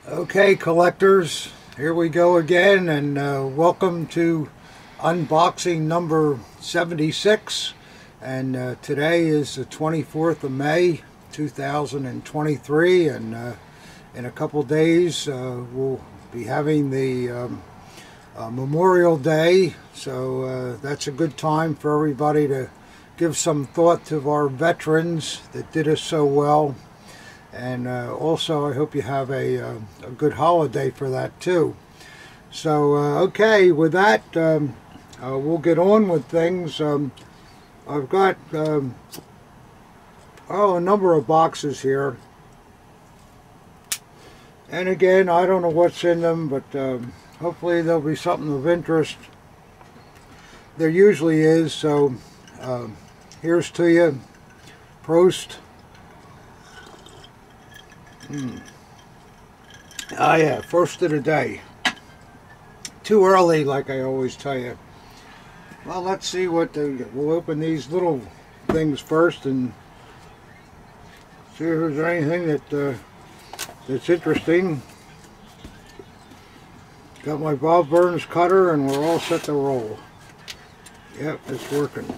Okay, collectors, here we go again, and welcome to unboxing number 76. And today is the 24th of May 2023, and in a couple days we'll be having the Memorial Day, so that's a good time for everybody to give some thought to our veterans that did us so well. And also, I hope you have a good holiday for that too. So, okay, with that, we'll get on with things. I've got a number of boxes here. And again, I don't know what's in them, but hopefully there'll be something of interest. There usually is, so here's to you. Prost. Ah, yeah, first of the day. Too early, like I always tell you. Well, let's see what we'll open these little things first and see if there's anything that's interesting. Got my Bob Burns cutter, and we're all set to roll. Yep, it's working.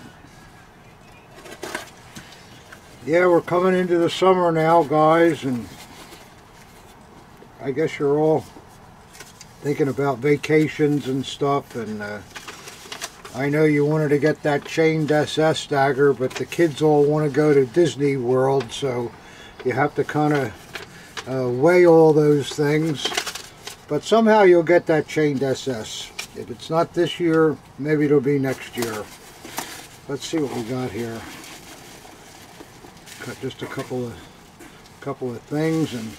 Yeah, we're coming into the summer now, guys, and I guess you're all thinking about vacations and stuff, and I know you wanted to get that chained SS dagger, but the kids all want to go to Disney World, so you have to kind of weigh all those things. But somehow you'll get that chained SS. If it's not this year, maybe it'll be next year. Let's see what we got here. Got just a couple of things, and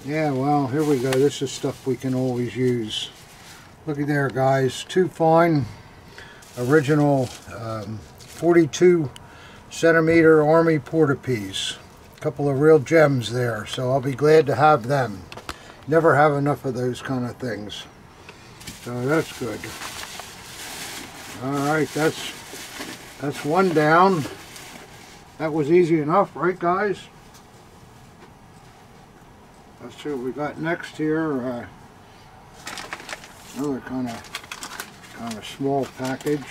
yeah, well, here we go. This is stuff we can always use. Looky there, guys. Two fine original 42 centimeter Army Porta-Peas. A couple of real gems there, so I'll be glad to have them. Never have enough of those kind of things. So that's good. Alright, that's one down. That was easy enough, right, guys? Let's see what we got next here. Another kind of small package.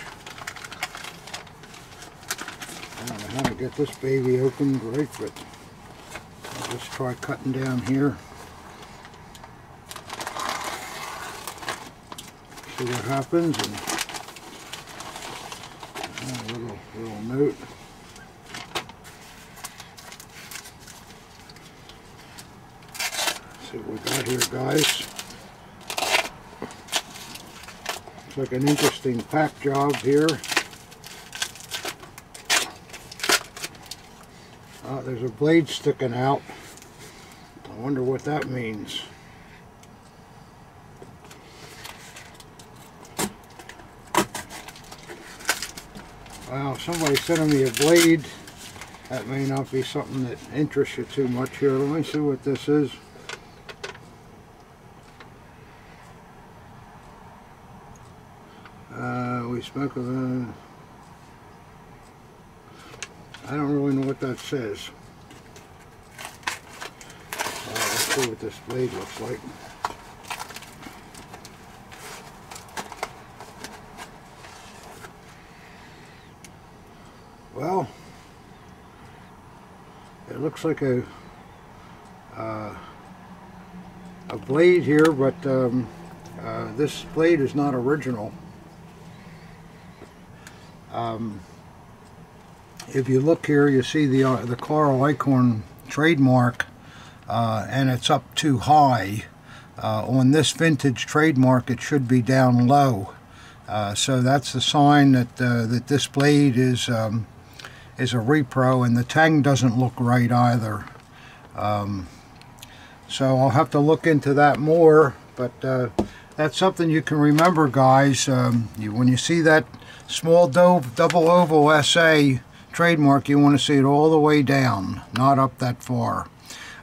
I don't know how to get this baby open right, but I'll just try cutting down here. See what happens. And a little note. See what we got here, guys. Looks like an interesting pack job here. There's a blade sticking out. I wonder what that means. Wow, somebody's sending me a blade. That may not be something that interests you too much here. Let me see what this is. We spoke of I don't really know what that says. Let's see what this blade looks like. Well, it looks like a blade here, but this blade is not original. If you look here, you see the Coral Acorn trademark, and it's up too high. On this vintage trademark, it should be down low. So that's the sign that that this blade is a repro, and the tang doesn't look right either. So I'll have to look into that more, but that's something you can remember, guys. When you see that small double oval SA trademark, you want to see it all the way down, not up that far.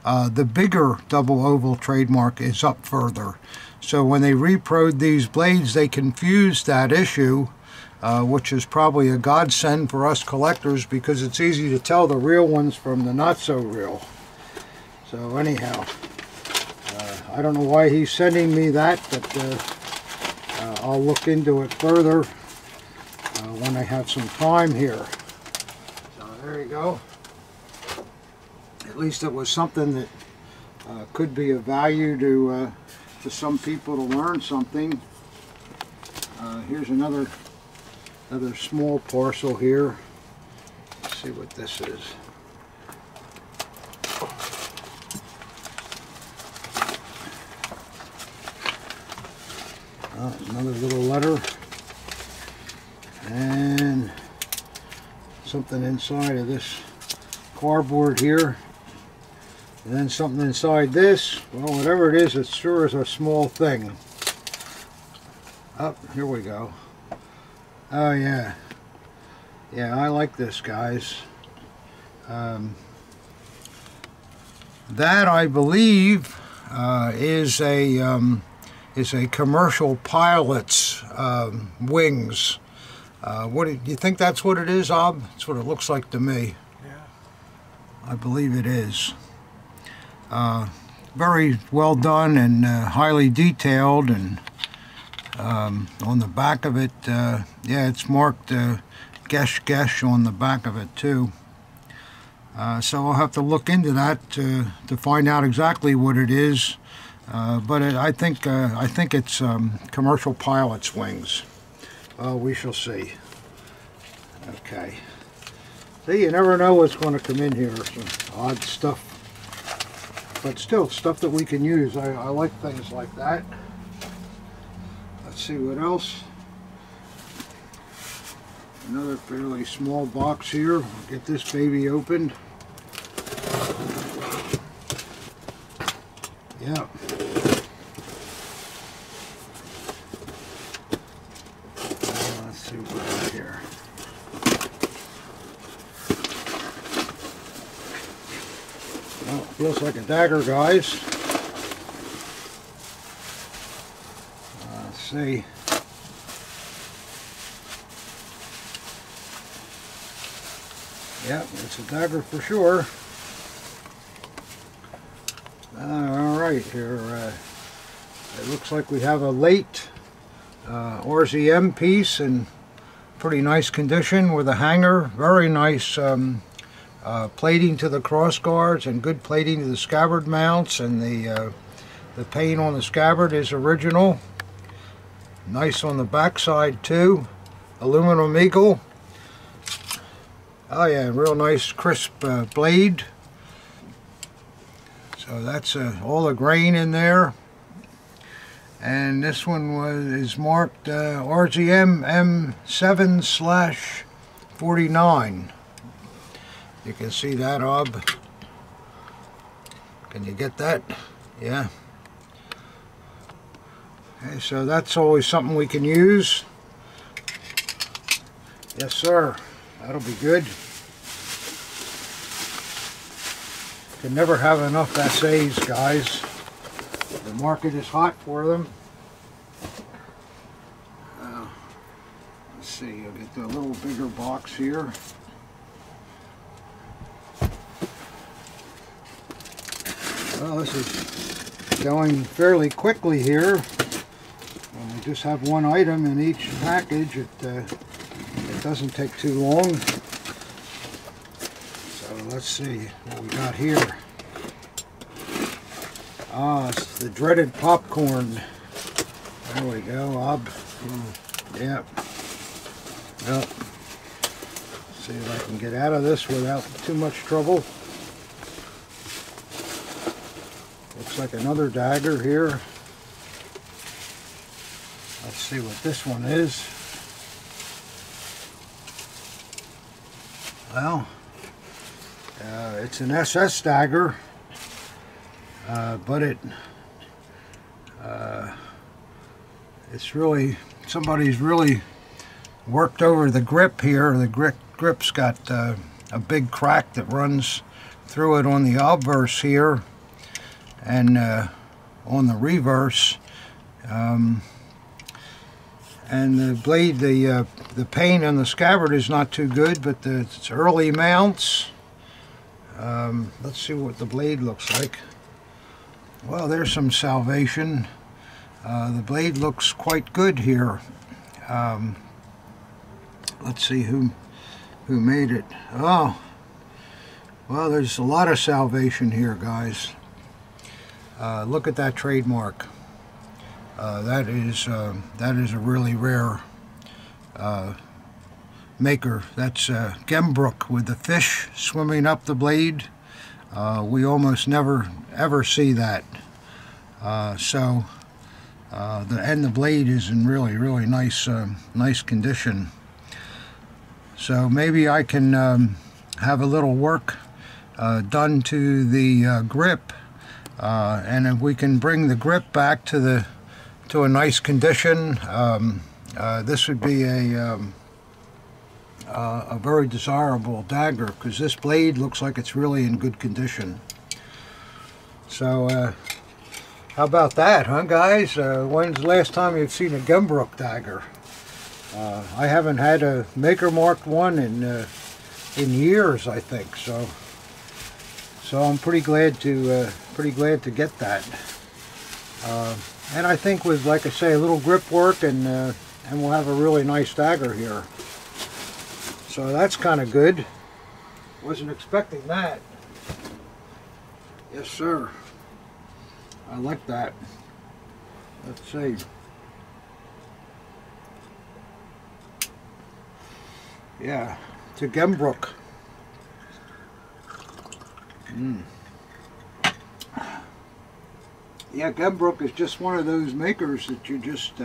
The bigger double oval trademark is up further. So when they reproed these blades, they confused that issue, which is probably a godsend for us collectors, because it's easy to tell the real ones from the not so real. So anyhow, I don't know why he's sending me that, but I'll look into it further when I have some time here. So there you go. At least it was something that could be of value to some people to learn something. Here's another small parcel here. Let's see what this is. Another little letter and something inside of this cardboard here, and then something inside this. Well, whatever it is, it sure is a small thing. Oh, here we go. Oh yeah, I like this, guys. That, I believe, is a commercial pilot's wings. What do you think? That's what it is, Ob? That's what it looks like to me. Yeah, I believe it is. Very well done and highly detailed, and on the back of it, yeah, it's marked Gesh on the back of it too. So I'll have to look into that to find out exactly what it is. But I think it's commercial pilot's wings. We shall see. Okay. See, you never know what's going to come in here. Some odd stuff, but still stuff that we can use. I like things like that. Let's see what else. Another fairly small box here. I'll get this baby opened. Yeah. Let's see what we got here. Well, it feels like a dagger, guys. Let's see. Yeah, it's a dagger for sure. Alright, here it looks like we have a late RZM piece in pretty nice condition with a hanger. Very nice plating to the cross guards and good plating to the scabbard mounts, and the paint on the scabbard is original. Nice on the back side too. Aluminum eagle. Oh yeah, real nice crisp blade. So that's all the grain in there. And this one is marked RZM M7/49. You can see that, Ob. Can you get that? Yeah. Okay, so that's always something we can use. Yes, sir. That'll be good. Can never have enough essays, guys. The market is hot for them. Let's see, I'll get the little bigger box here. Well, this is going fairly quickly here. We just have one item in each package. It doesn't take too long. So let's see what we got here. It's the dreaded popcorn. There we go, Ob. Yep. Well, see if I can get out of this without too much trouble. Looks like another dagger here. Let's see what this one is. Well, it's an SS dagger, but it's really, somebody's really worked over the grip here. The grip's got a big crack that runs through it on the obverse here, and on the reverse. And the blade, the paint on the scabbard is not too good, but it's early mounts. Let's see what the blade looks like. Well, there's some salvation. The blade looks quite good here. Let's see who made it. Oh, well, there's a lot of salvation here, guys. Look at that trademark. That is a really rare maker. That's Gembrook with the fish swimming up the blade. We almost never ever see that. And the blade is in really nice nice condition. So maybe I can have a little work done to the grip, and if we can bring the grip back to a nice condition, this would be a very desirable dagger, because this blade looks like it's really in good condition. So how about that, huh, guys? When's the last time you've seen a Gembrook dagger? I haven't had a maker marked one in years, I think. So I'm pretty glad to get that. And I think with, like I say, a little grip work, and we'll have a really nice dagger here. So that's kind of good. Wasn't expecting that. Yes, sir. I like that. Let's see. Yeah, it's a Gembrook. Yeah, Gembrook is just one of those makers that you just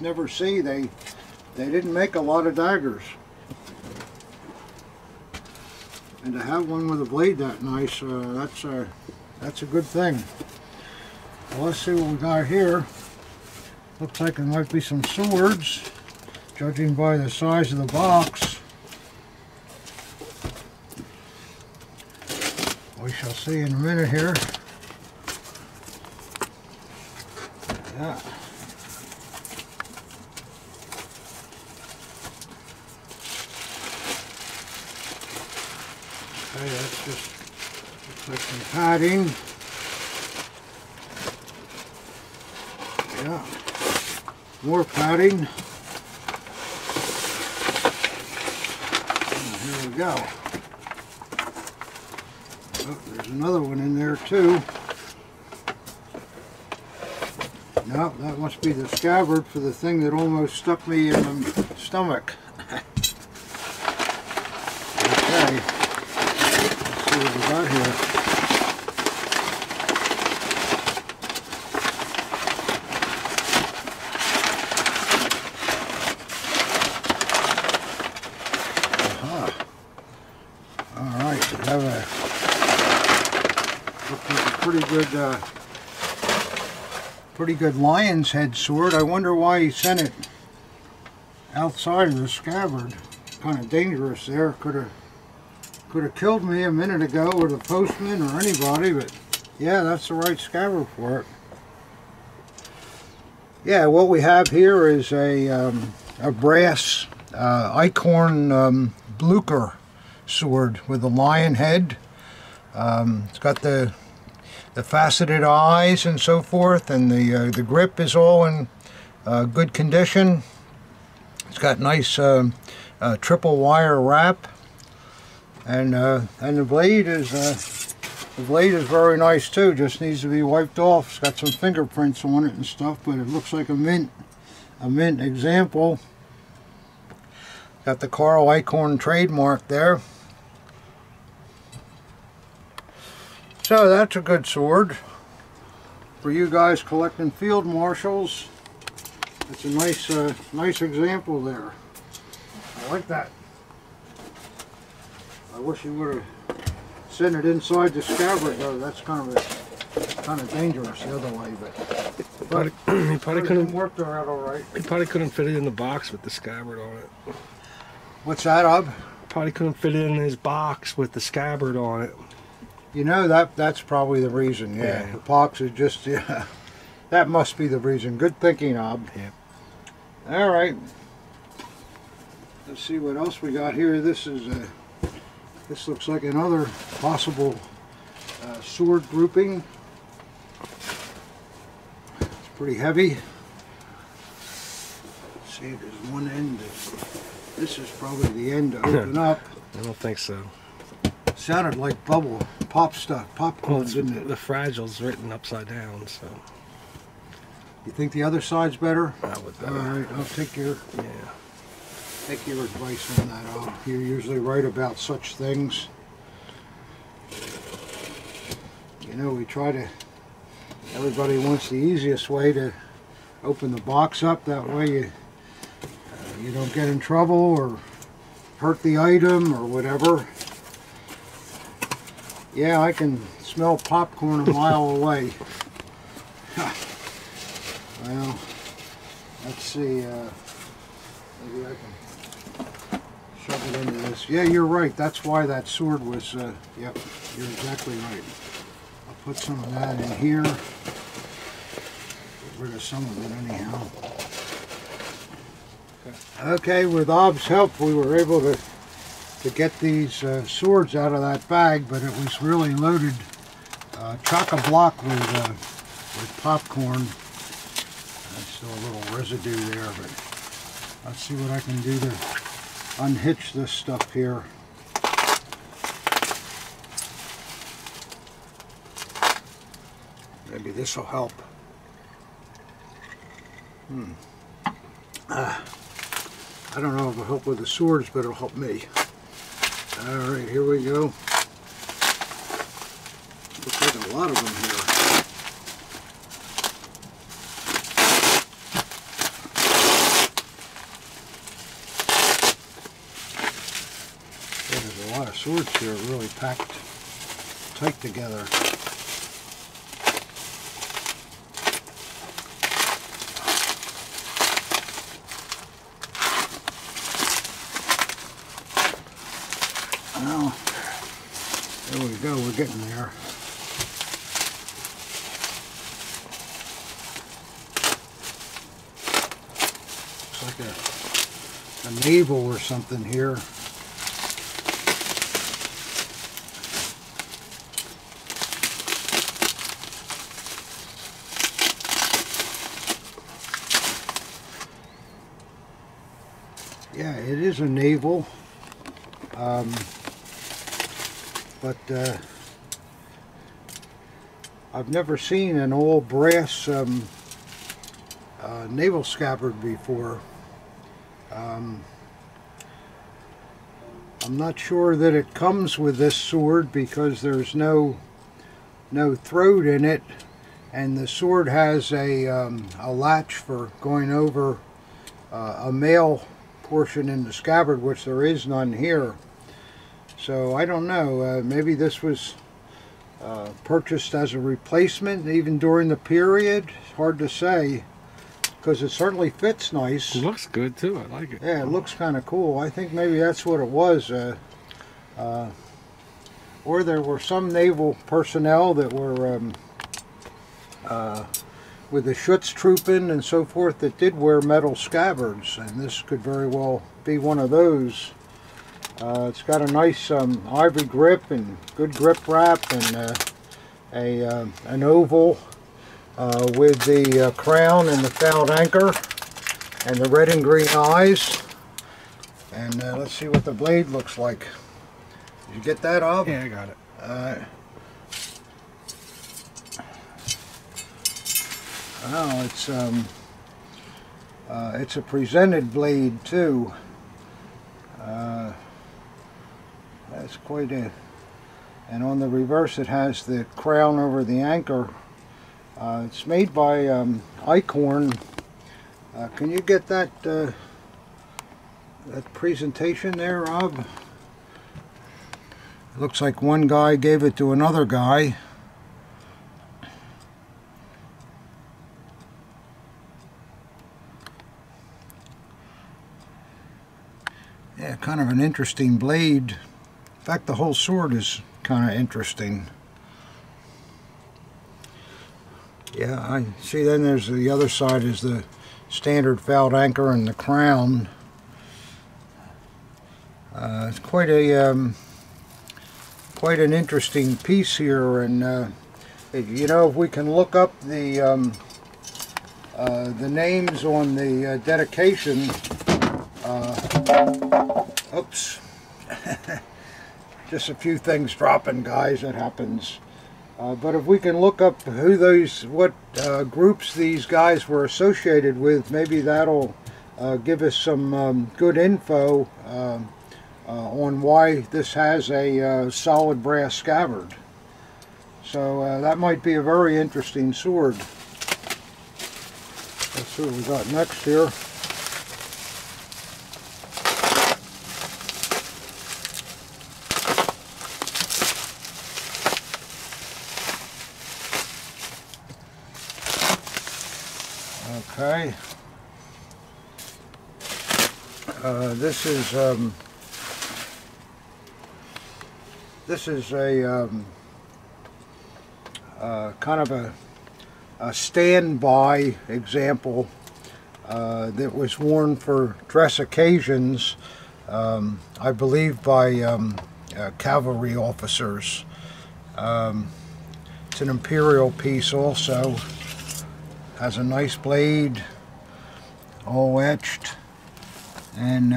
never see. They didn't make a lot of daggers, and to have one with a blade that nice, that's a good thing. Well, let's see what we got here. Looks like there might be some swords, judging by the size of the box. We shall see in a minute here. Yeah. Okay, that's just looks like some padding. Yeah. More padding. And here we go. Oh, there's another one in there too. No, that must be the scabbard for the thing that almost stuck me in the stomach. Okay, let's see what we got here. All right, we have looks like a pretty good lion's head sword. I wonder why he sent it outside of the scabbard. Kind of dangerous there. Could have killed me a minute ago, or the postman, or anybody. But yeah, that's the right scabbard for it. Yeah, what we have here is a brass Eichhorn Blucher sword with a lion head. It's got the faceted eyes and so forth, and the grip is all in good condition. It's got nice triple wire wrap, and the blade is very nice too. Just needs to be wiped off. It's got some fingerprints on it and stuff, but it looks like a mint example. Got the Carl Eichhorn trademark there. So that's a good sword for you guys collecting field marshals. It's a nice example there. I like that. I wish you would have sent it inside the scabbard though. That's kind of dangerous the other way, but he probably couldn't work there out all right. He probably couldn't fit it in the box with the scabbard on it. What's that, Ub? Probably couldn't fit it in his box with the scabbard on it. You know, that's probably the reason. Yeah, the box is just, yeah, that must be the reason. Good thinking, Ub. Yeah. All right. Let's see what else we got here. This looks like another possible sword grouping. pretty heavy. See, there's one end. This is probably the end to open up. I don't think so. Sounded like bubble pop stuff, popcorn, Well, didn't it? The fragile's written upside down, so You think the other side's better? I would. All right, I'll take your advice on that. You're usually right about such things. You know, we try to. Everybody wants the easiest way to open the box up. That way you don't get in trouble or hurt the item or whatever. Yeah, I can smell popcorn a mile away. Well, let's see. Maybe I can shove it into this. Yeah, you're right. That's why that sword was. Yep, you're exactly right. I'll put some of that in here. Get rid of some of it anyhow. Okay, with Ob's help, we were able to get these swords out of that bag, but it was really loaded chock-a-block with popcorn. There's still a little residue there, but let's see what I can do to unhitch this stuff here. Maybe this will help. I don't know if it'll help with the swords, but it'll help me. Alright, here we go. Looks like a lot of them here. Yeah, there's a lot of swords here, really packed tight together. Well, there we go, we're getting there. Looks like a navel or something here. Yeah, it is a navel. But I've never seen an all brass naval scabbard before. I'm not sure that it comes with this sword because there's no throat in it, and the sword has a latch for going over a male portion in the scabbard, which there is none here. So I don't know, maybe this was purchased as a replacement even during the period. Hard to say, because it certainly fits nice. It looks good too, I like it. Yeah, it looks kind of cool. I think maybe that's what it was. Or there were some naval personnel that were with the Schutztruppen and so forth that did wear metal scabbards, and this could very well be one of those. It's got a nice ivory grip and good grip wrap, and an oval with the crown and the fouled anchor and the red and green eyes. And let's see what the blade looks like. Did you get that up? Yeah, I got it. Well, it's a presented blade too. That's quite a, and on the reverse it has the crown over the anchor. It's made by Icorn. Can you get that that presentation there, Rob? It looks like one guy gave it to another guy. Yeah, kind of an interesting blade. In fact, the whole sword is kind of interesting. Yeah, I see. Then there's the other side is the standard fouled anchor and the crown. It's quite an interesting piece here, and you know, if we can look up the The names on the dedication, oops, just a few things dropping, guys, that happens. But if we can look up what groups these guys were associated with, maybe that'll give us some good info on why this has a solid brass scabbard. So that might be a very interesting sword. Let's see what we got next here. Okay. This is a kind of a standby example that was worn for dress occasions, I believe by cavalry officers. It's an imperial piece also. Has a nice blade, all etched, and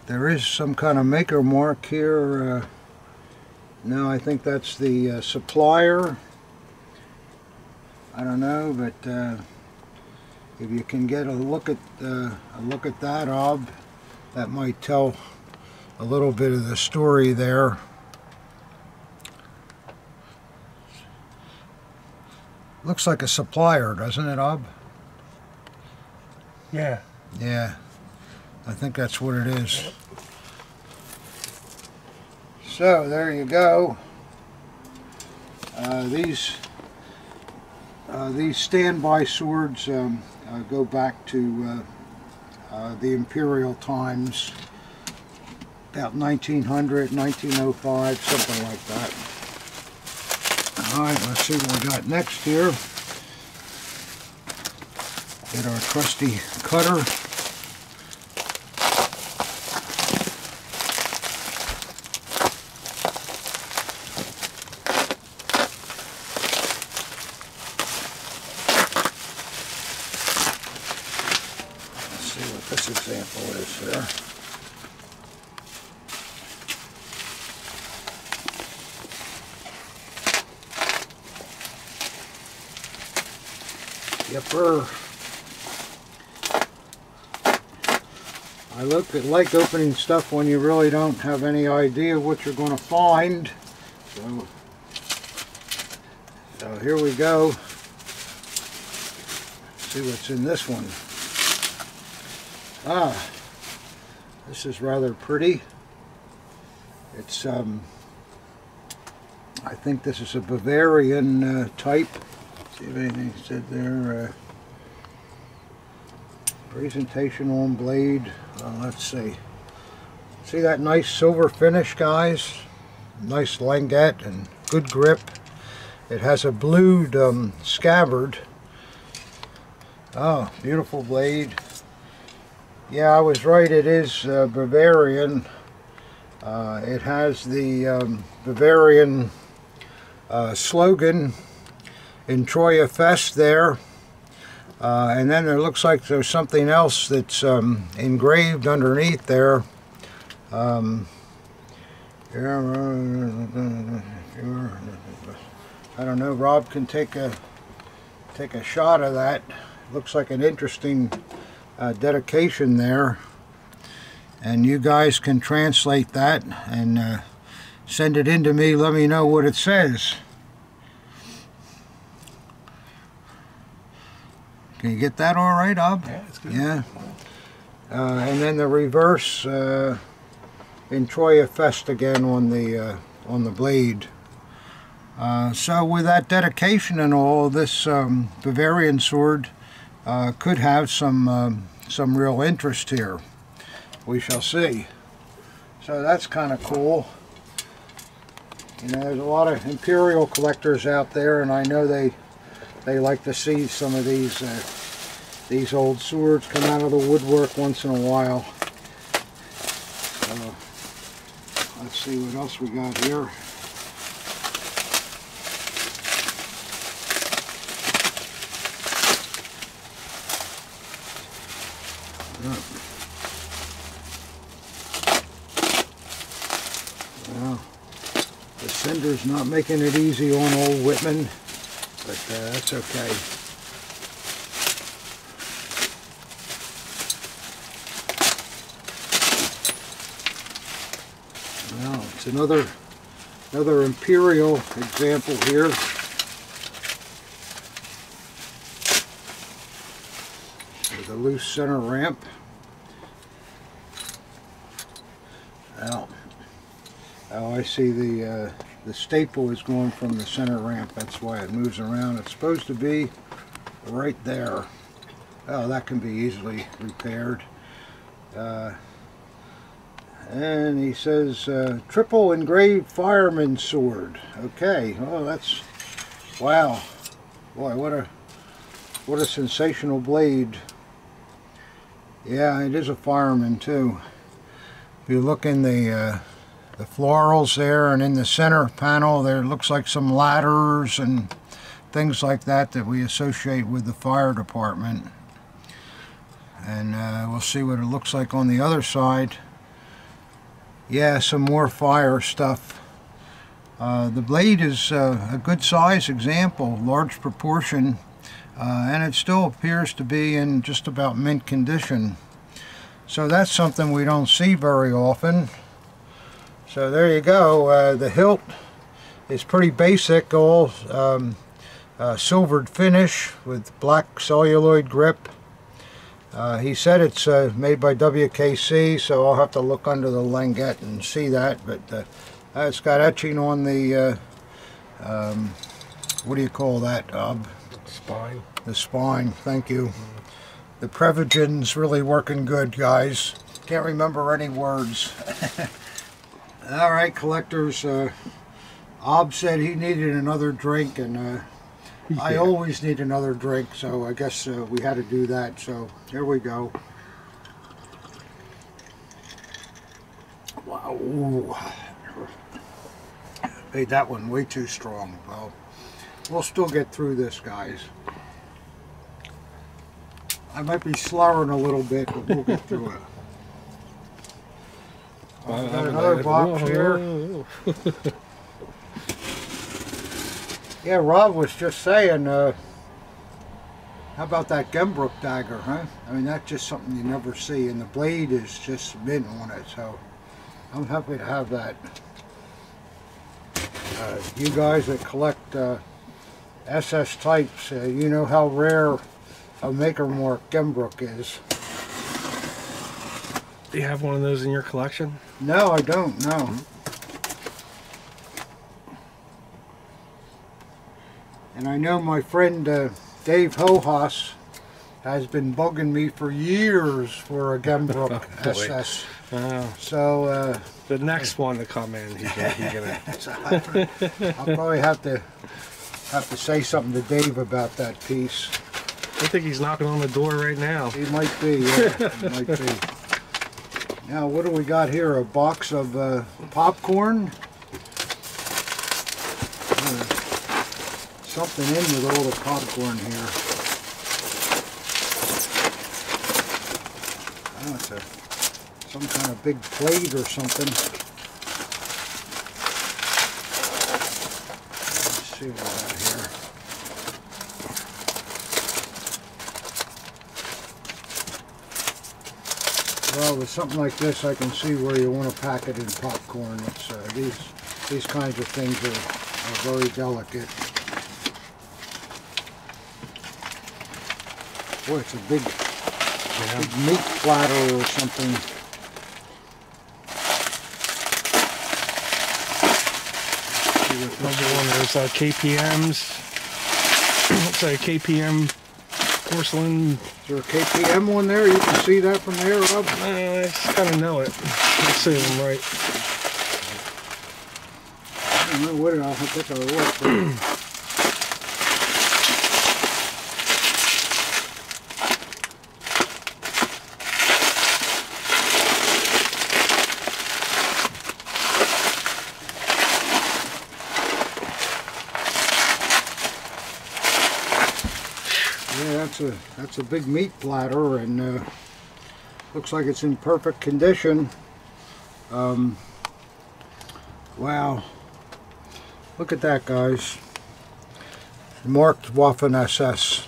there is some kind of maker mark here. No, I think that's the supplier. I don't know, but if you can get a look at that, Ob, that might tell a little bit of the story there. Looks like a supplier, doesn't it, Ob? Yeah. Yeah, I think that's what it is. So there you go. These standby swords go back to the imperial times, about 1900, 1905, something like that. Alright, let's see what we got next here. Get our trusty cutter. Let's see what this example is here. Yepper. I like opening stuff when you really don't have any idea what you're going to find. So here we go. Let's see what's in this one. Ah, this is rather pretty. It's I think this is a Bavarian type. See if anything said there. Presentation on blade. Let's see. See that nice silver finish, guys? Nice languette and good grip. It has a blued scabbard. Oh, beautiful blade. Yeah, I was right. It is Bavarian. It has the Bavarian slogan in Treue Fest there. And then there looks like there's something else that's engraved underneath there. I don't know. Rob can take a shot of that. Looks like an interesting dedication there. And you guys can translate that and send it in to me. Let me know what it says. Can you get that all right, Ob? Yeah, it's good. Yeah. And then the reverse in Treue Fest again on the blade. So with that dedication and all, this Bavarian sword could have some real interest here. We shall see. So that's kind of cool. You know, there's a lot of imperial collectors out there, and I know they like to see some of these old swords come out of the woodwork once in a while. So let's see what else we got here. Well, the cinder's not making it easy on old Whitman, but that's okay. Well, it's another Imperial example here. With a loose center ramp. Well, oh, I see the staple is going from the center ramp. That's why it moves around. It's supposed to be right there. Oh, that can be easily repaired. And he says, triple engraved fireman's sword. Okay, oh, that's, wow. Boy, what a sensational blade. Yeah, it is a fireman too. If you look in the florals there and in the center panel, there looks like some ladders and things like that that we associate with the fire department. And we'll see what it looks like on the other side. Yeah, some more fire stuff. The blade is a good size example, large proportion, and it still appears to be in just about mint condition. So that's something we don't see very often. So there you go. The hilt is pretty basic, all silvered finish with black celluloid grip. He said it's made by WKC, so I'll have to look under the languette and see that. But it's got etching on the, what do you call that, Spine. The spine, thank you. The Prevagen's really working good, guys. Can't remember any words. All right, collectors. Ob said he needed another drink, and I always need another drink, so I guess we had to do that. So here we go. Wow. Ooh. Made that one way too strong. Well, we'll still get through this, guys. I might be slurring a little bit, but we'll get through it. I've got another box here. Yeah, Rob was just saying, how about that Gembrook dagger, huh? I mean, that's just something you never see, and the blade is just mint on it, so I'm happy to have that. You guys that collect SS types, you know how rare a maker mark Gembrook is. Do you have one of those in your collection? No, I don't, no. And I know my friend Dave Hojas has been bugging me for years for a Gembrook SS. So the next one to come in, he's gonna. I'll probably have to say something to Dave about that piece. I think he's knocking on the door right now. He might be. Yeah, he might be. Now, what do we got here? A box of popcorn. Something in with all the popcorn here. Oh, it's some kind of big plate or something. Let's see what we got here. Well, with something like this, I can see where you want to pack it in popcorn. It's, these kinds of things are very delicate. Boy, it's a big meat platter or something. Another one of those KPMs. Looks like a KPM porcelain. Is there a KPM one there? You can see that from there, Rob? I just kind of know it. Let's see if I'm right. I don't know what I'll have to take a look. Yeah, that's a big meat platter, and Looks like it's in perfect condition. Wow. Look at that, guys. Marked Waffen SS.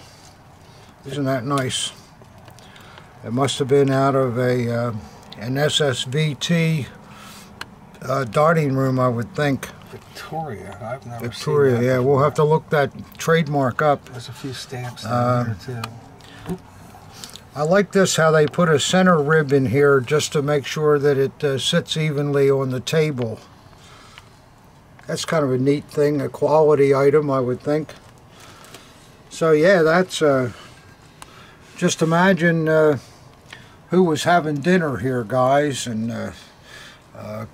Isn't that nice? It must have been out of an SSVT darting room, I would think. Victoria. I've never Victoria, seen that yeah. before. We'll have to look that trademark up. There's a few stamps down there too. I like this, how they put a center rib in here just to make sure that it sits evenly on the table. That's kind of a neat thing, a quality item, I would think. So yeah, that's just imagine who was having dinner here, guys. And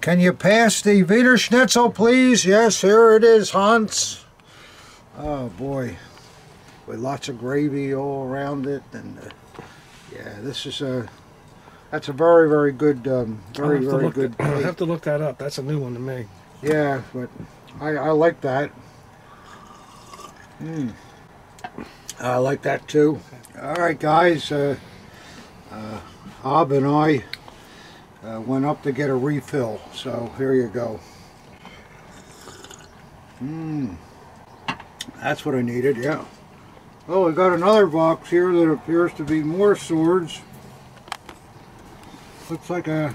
can you pass the Wiener Schnitzel, please? Yes, here it is, Hans. Oh boy, with lots of gravy all around it, and yeah, this is that's a very, very good, very good. I'll have to look that up. That's a new one to me. Yeah, but I like that. I like that too. All right, guys. Ab and I went up to get a refill, so here you go. That's what I needed. Yeah. Oh, we got another box here that appears to be more swords. Looks like a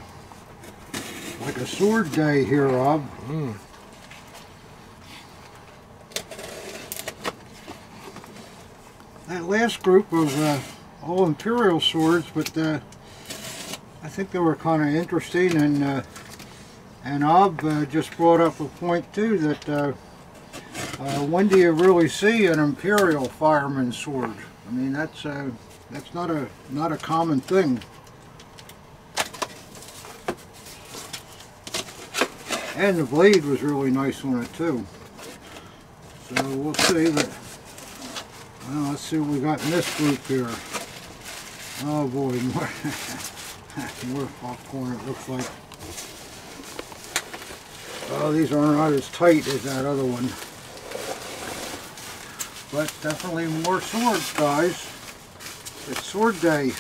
sword day here, Rob. That last group was all Imperial swords, but I think they were kind of interesting, and Ab just brought up a point too that when do you really see an Imperial fireman's sword? I mean, that's not a common thing. And the blade was really nice on it too. So we'll see. But well, let's see what we got in this group here. Oh boy, more more popcorn. It looks like. Oh, these are not as tight as that other one. But definitely more swords, guys. It's sword day.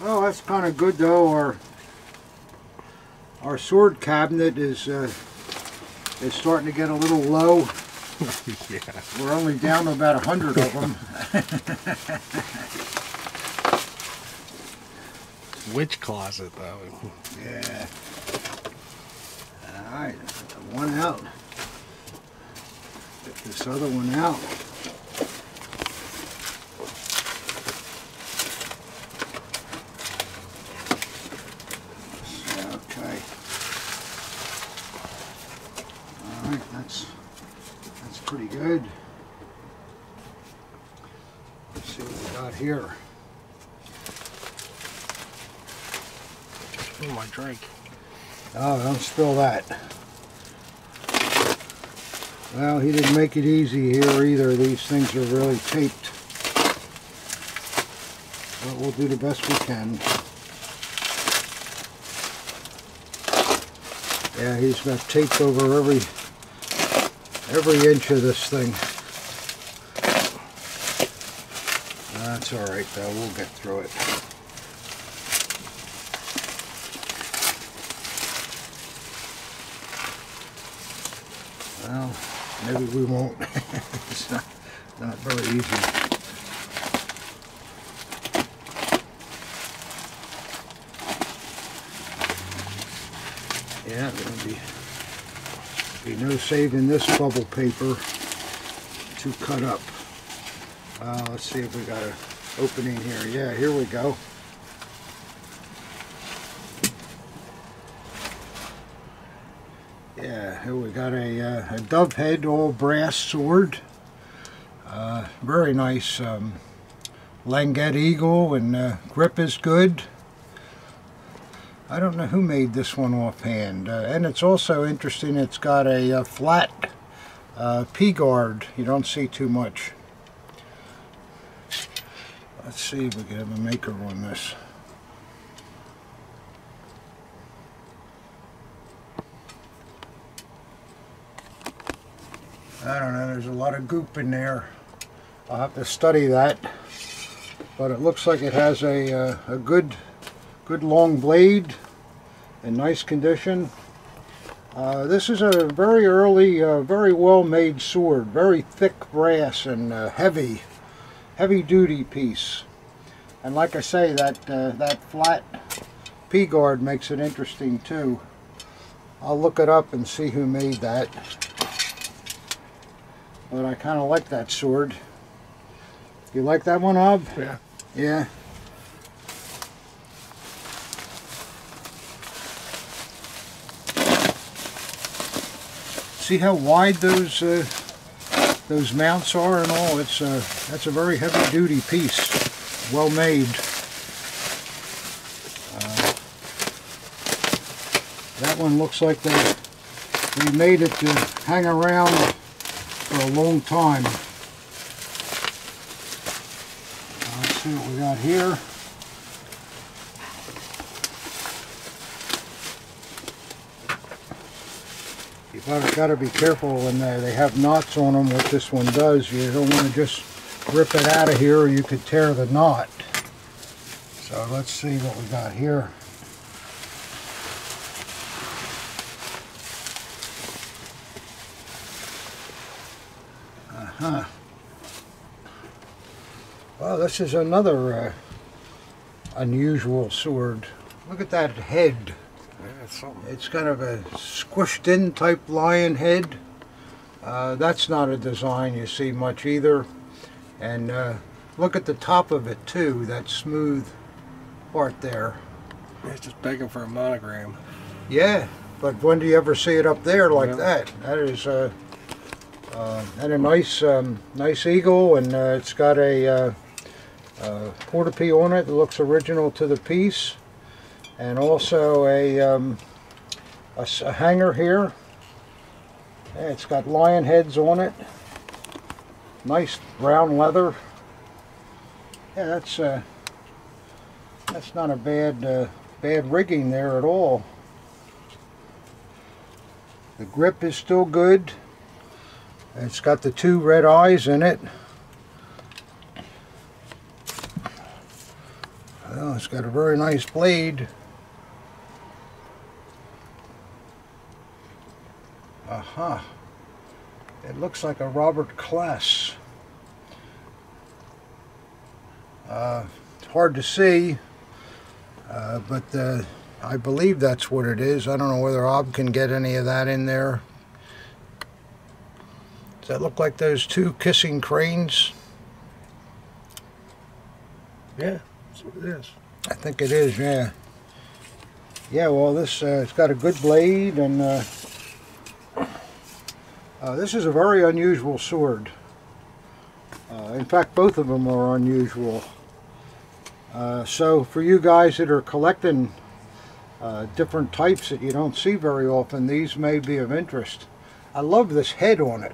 Oh, that's kind of good though. Our sword cabinet is starting to get a little low. Yeah. We're only down to about 100 of them. Witch closet though. Yeah. All right, put the one out. Get this other one out. Okay. All right, that's pretty good. Let's see what we got here. Oh, my drink. Oh, don't spill that. Well, he didn't make it easy here either. These things are really taped. But we'll do the best we can. Yeah, he's got tape over every inch of this thing. That's all right though, we'll get through it. Well, maybe we won't. It's not very easy. Yeah, there'll be no saving this bubble paper to cut up. Let's see if we got an opening here. Yeah, here we go. Yeah, here we got a dove head all brass sword. Very nice languette eagle, and grip is good. I don't know who made this one offhand. And it's also interesting, it's got a flat P-guard. You don't see too much. Let's see if we can have a maker on this. I don't know, there's a lot of goop in there. I'll have to study that. but it looks like it has a good long blade in nice condition. This is a very early, very well made sword, very thick brass and heavy duty piece. And like I say, that flat P-guard makes it interesting too. I'll look it up and see who made that. But I kind of like that sword. You like that one, Ob? Yeah. Yeah. See how wide those mounts are and all? That's a very heavy duty piece, well made. That one looks like they made it to hang around for a long time. Let's see what we got here. You've got to be careful when they have knots on them, what this one does. You don't want to just rip it out of here or you could tear the knot. So let's see what we got here. Well, this is another unusual sword. Look at that head. It's kind of a squished in type lion head. That's not a design you see much either. And look at the top of it too, that smooth part there. It's just begging for a monogram. Yeah, but when do you ever see it up there like that? That is and a nice eagle, and it's got a portapee on it that looks original to the piece. And also a hanger here. Yeah, it's got lion heads on it. Nice brown leather. Yeah, that's not a bad rigging there at all. The grip is still good. It's got the two red eyes in it. Well, it's got a very nice blade. Aha. It looks like a Robert Class. It's hard to see, but I believe that's what it is. I don't know whether Ob can get any of that in there. Does that look like those two kissing cranes? Yeah, that's what it is. I think it is, yeah. Yeah, well, this it's got a good blade, and this is a very unusual sword. In fact, both of them are unusual. So for you guys that are collecting different types that you don't see very often, these may be of interest. I love this head on it.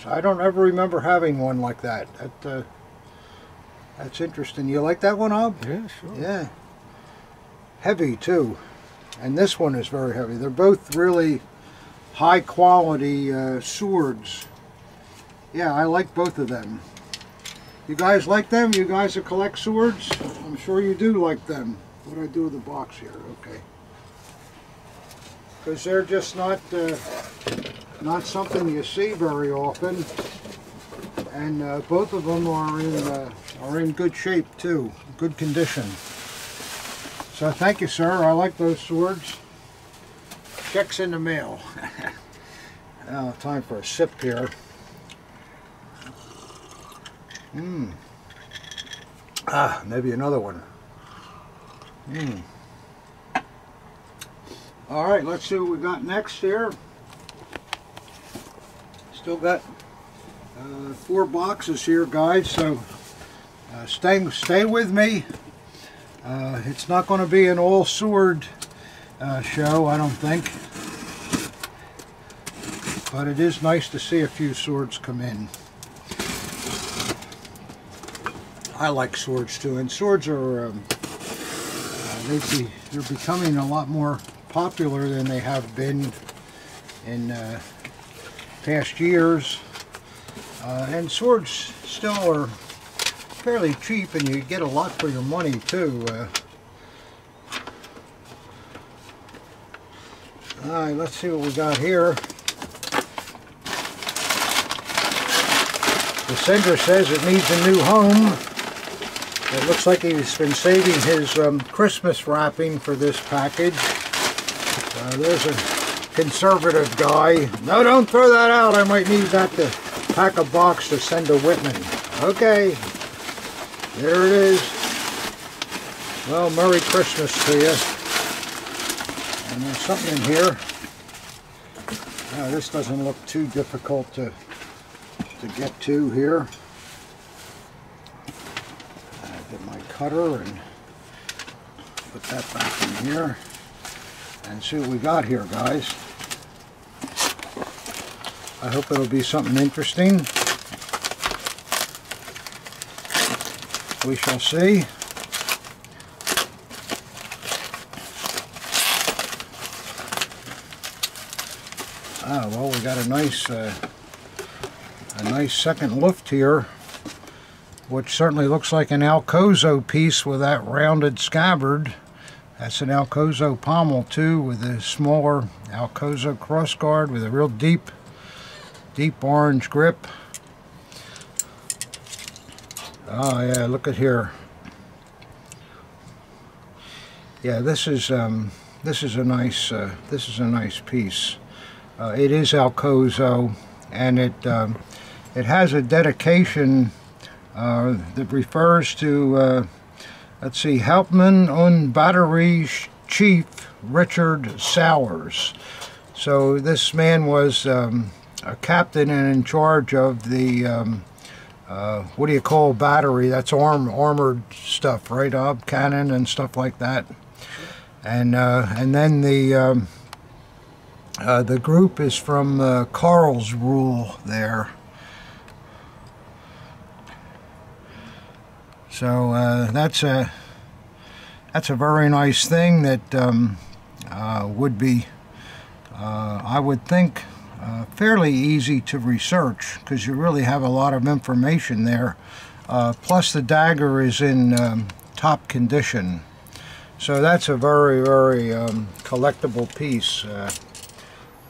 I don't ever remember having one like that. That's interesting. You like that one, Ob? Yeah, sure. Yeah. Heavy too. And this one is very heavy. They're both really high quality swords. Yeah, I like both of them. You guys like them? You guys that collect swords? I'm sure you do like them. What do I do with the box here? Okay. Because they're just not something you see very often. And both of them are in good shape too, good condition. So thank you, sir. I like those swords. Check's in the mail. Now time for a sip here. Maybe another one. All right, let's see what we got next here. Still got 4 boxes here, guys, so stay with me. It's not going to be an all sword show, I don't think, but it is nice to see a few swords come in. I like swords too, and swords are they're becoming a lot more popular than they have been in past years. And swords still are fairly cheap, and you get a lot for your money too. Alright, let's see what we got here. The sender says it needs a new home. It looks like he's been saving his Christmas wrapping for this package. There's a conservative guy. No, don't throw that out. I might need that to pack a box to send to Whitman. Okay. There it is. Well, Merry Christmas to you. And there's something in here. This doesn't look too difficult to get to here. Get my cutter and put that back in here and see what we got here, guys. I hope it'll be something interesting. We shall see. Well, we got a nice second lift here, which certainly looks like an Alcozo piece with that rounded scabbard. That's an Alcozo pommel too, with a smaller Alcozo crossguard with a real deep orange grip. Oh yeah, look at here. Yeah, this is a nice piece. It is Alcozo, and it has a dedication that refers to, let's see, Hauptmann und Batterie Chief Richard Sowers. So this man was a captain and in charge of the, what do you call battery? That's armored stuff, right? Cannon and stuff like that. And then the group is from Karlsruhe there. So that's a very nice thing that would be, I would think, fairly easy to research, because you really have a lot of information there. Plus the dagger is in top condition. So that's a very, very collectible piece.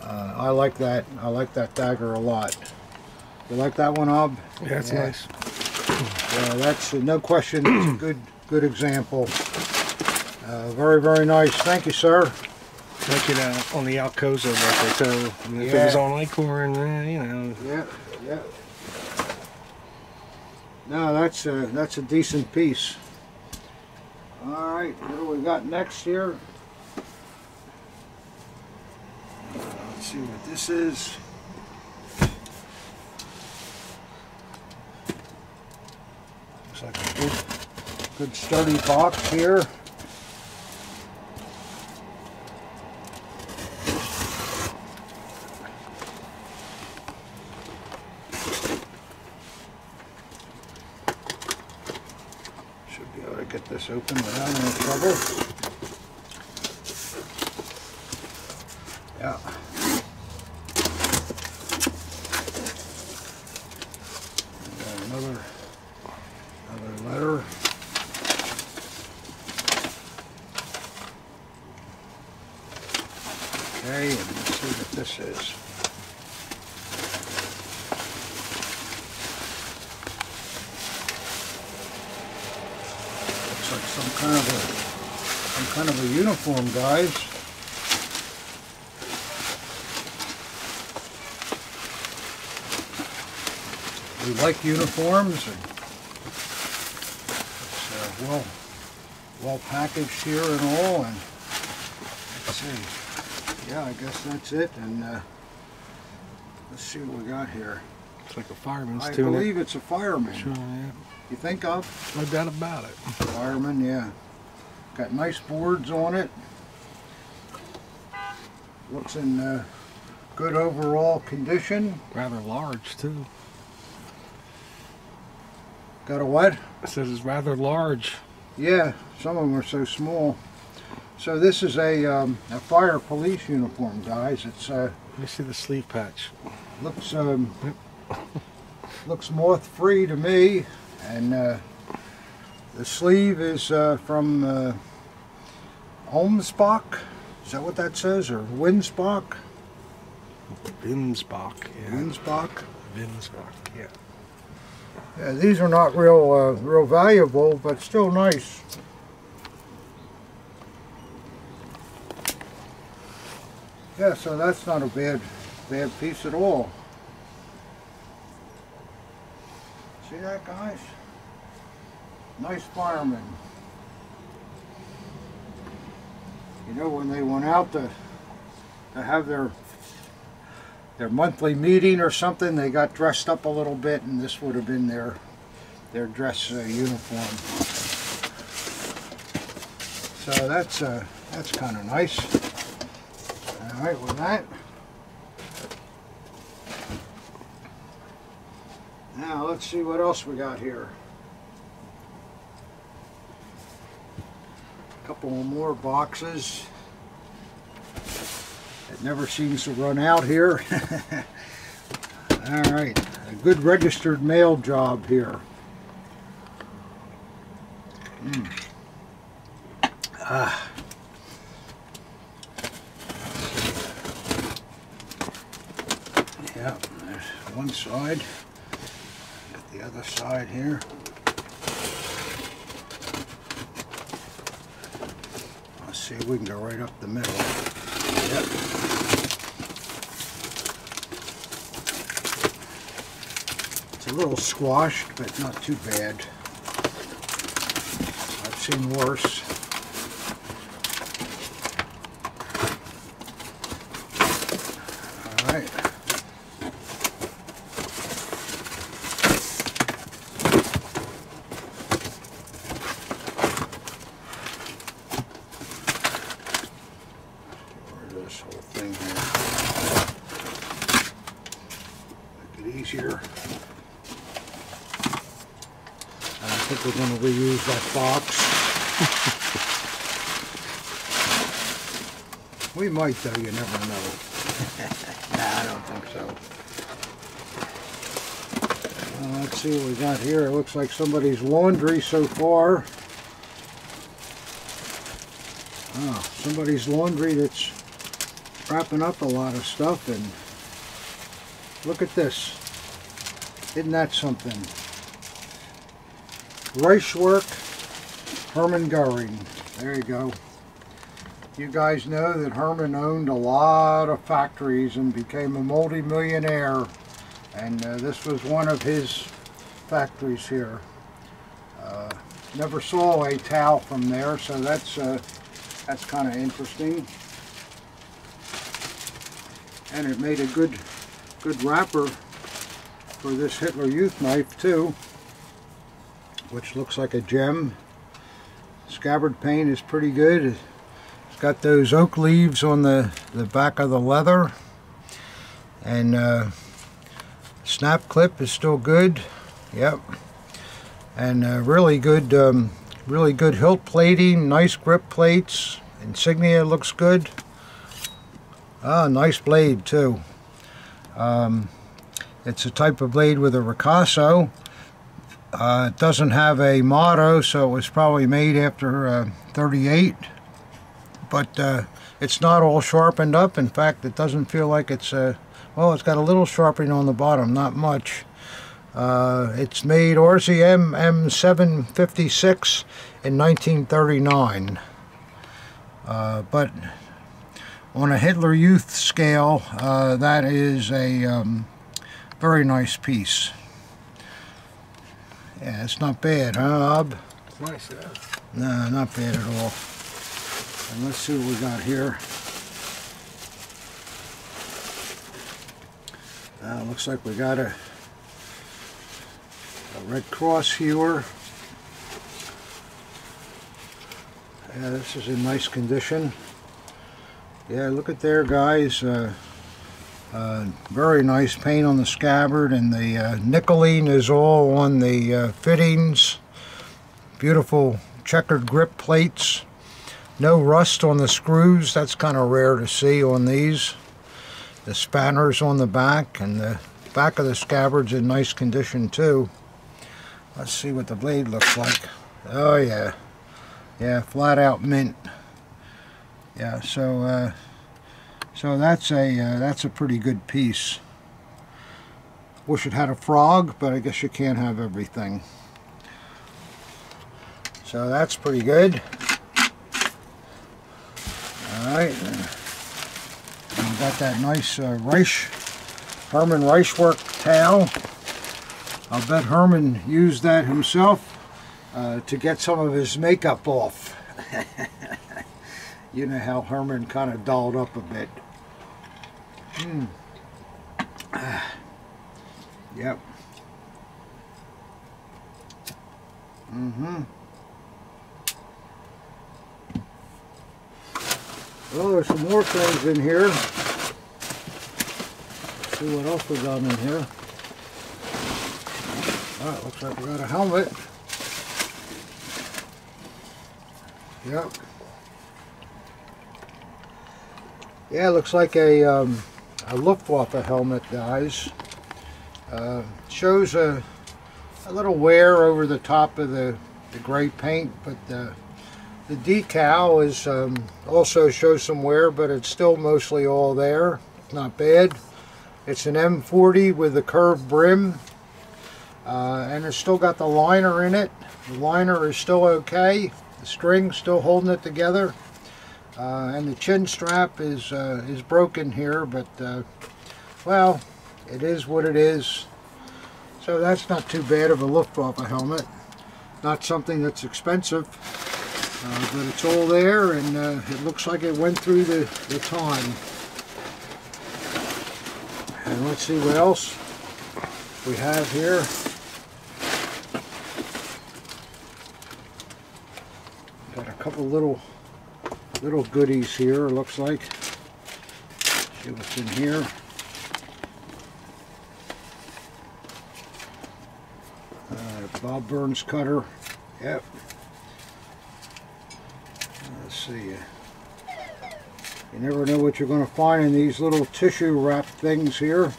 I like that. I like that dagger a lot. You like that one, Ob? Yeah, it's nice. Yeah, that's no question. It's a good example. Very, very nice. Thank you, sir. Like it on the Alcozo record, so I mean, if it was on Acorn, you know. Yeah. No, that's a decent piece. All right, what do we got next here? Let's see what this is. Looks like a good sturdy box here. Should be able to get this open without any trouble. Yeah. Another letter. Okay, and let's see what this is. Looks like some kind of a uniform, guys. We like uniforms, and it's well packaged here and all. And let's see. Yeah, I guess that's it. And let's see what we got here. It's like a fireman's I tunic. believe it's a fireman. Sure, yeah. You think of? No doubt about it. Fireman, yeah. Got nice boards on it. Looks in good overall condition. Rather large too. Got a what? It says it's rather large. Yeah, some of them are so small. So this is a fire police uniform, guys. It's Let me see the sleeve patch. looks looks moth free to me, and The sleeve is from Olmsbach. Is that what that says? Or Winsbach? Winsbach, yeah. Winsbach? Winsbach, yeah. Yeah, these are not real valuable, but still nice. Yeah, so that's not a bad piece at all. See that, guys? Nice fireman. You know, when they went out to have their monthly meeting or something, they got dressed up a little bit, and this would have been their dress uniform. So that's kind of nice. All right, with that. Now let's see what else we got here. A couple more boxes. It never seems to run out here. All right, a good registered mail job here. Yeah, there's one side. Got the other side here. Let's see if we can go right up the middle. Yep. It's a little squashed, but not too bad. I've seen worse. All right. This whole thing here. Make it easier. I think we're going to reuse that box. We might, though, you never know. Nah, I don't think so. Let's see what we got here. It looks like somebody's laundry so far. Oh, somebody's laundry that's wrapping up a lot of stuff, and look at this. Isn't that something? Reichswerk Hermann Goering. There you go. You guys know that Hermann owned a lot of factories and became a multi-millionaire, and this was one of his factories here. Never saw a towel from there, so that's kind of interesting. And it made a good wrapper for this Hitler Youth knife too, which looks like a gem. Scabbard paint is pretty good. It's got those oak leaves on the back of the leather, and snap clip is still good. Yep. And really good hilt plating, nice grip plates. Insignia looks good. Nice blade too. It's a type of blade with a ricasso. It doesn't have a motto, so it was probably made after 38. But it's not all sharpened up. In fact, it doesn't feel like it's well, it's got a little sharpening on the bottom, not much. It's made RZM M756 in 1939. But on a Hitler Youth scale, that is a very nice piece. Yeah, it's not bad, huh, Bob? It's nice, yeah. No, not bad at all. And let's see what we got here. Looks like we got a Red Cross hewer. Yeah, this is in nice condition. Yeah, look at there, guys. Very nice paint on the scabbard, and the nickeling is all on the fittings. Beautiful checkered grip plates. No rust on the screws. That's kind of rare to see on these. The spanners on the back, and the back of the scabbard's in nice condition too. Let's see what the blade looks like. Oh yeah, yeah, flat out mint. Yeah, so that's a pretty good piece. Wish it had a frog, but I guess you can't have everything. So that's pretty good. All right, and we got that nice Herman Reichswerk towel. I'll bet Herman used that himself to get some of his makeup off. You know how Herman kind of dolled up a bit. Yep. Well, there's some more things in here. Let's see what else we got in here. Oh, it looks like we got a helmet. Yep. Yeah, it looks like a Luftwaffe helmet, guys. Shows a little wear over the top of the gray paint, but the decal is also shows some wear, but it's still mostly all there. Not bad. It's an M40 with a curved brim, and it's still got the liner in it. The liner is still okay. The string's still holding it together, and the chin strap is broken here, but well, it is what it is. So that's not too bad of a Luftwaffe helmet. Not something that's expensive, but it's all there, and it looks like it went through the time. And let's see what else we have here. Got a couple little goodies here, it looks like. See what's in here. Bob Burns cutter. Yep. Let's see. You never know what you're going to find in these little tissue wrap things here.